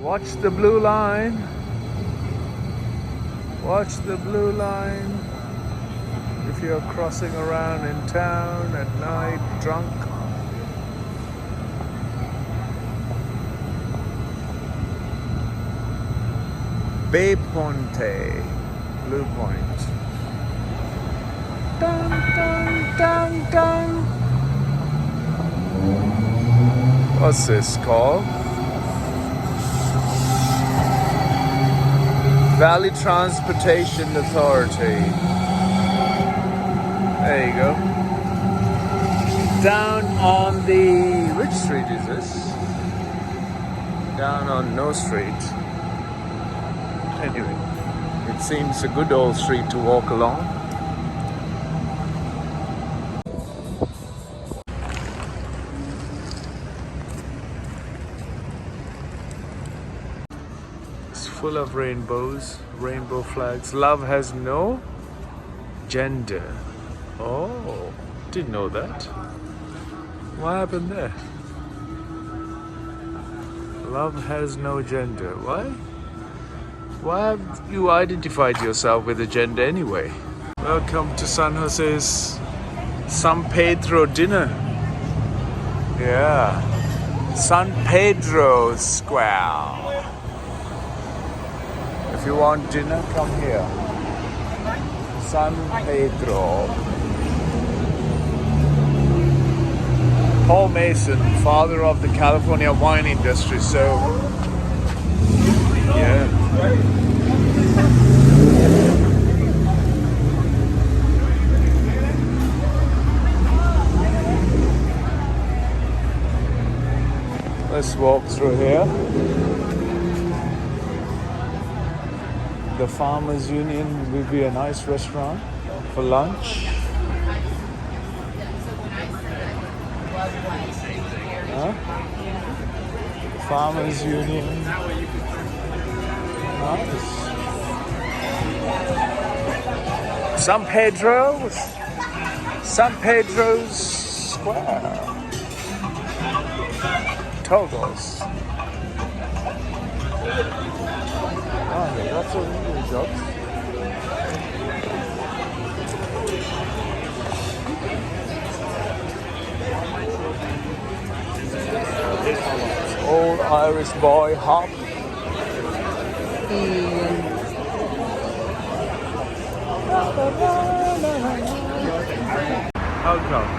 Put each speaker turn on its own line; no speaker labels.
Watch the blue line. Watch the blue line. If you're crossing around in town at night, drunk. Bay Ponte, Blue Point. Dun, dun, dun, dun. What's this called? Valley Transportation Authority. There you go. Down on the... which street is this? Down on No Street. Anyway, it seems a good old street to walk along. It's full of rainbows, rainbow flags. Love has no gender. Oh, didn't know that. What happened there? Love has no gender. Why? Why have you identified yourself with a gender anyway? Welcome to San Jose's San Pedro dinner. Yeah, San Pedro Square. If you want dinner, come here. San Pedro. Paul Mason, father of the California wine industry, so yeah. Let's walk through here. The Farmers Union will be a nice restaurant for lunch. Huh? Farmers Union. Nice. San Pedro's Square. Togos. Oh, they got some English jobs. Old Irish boy hop. How come?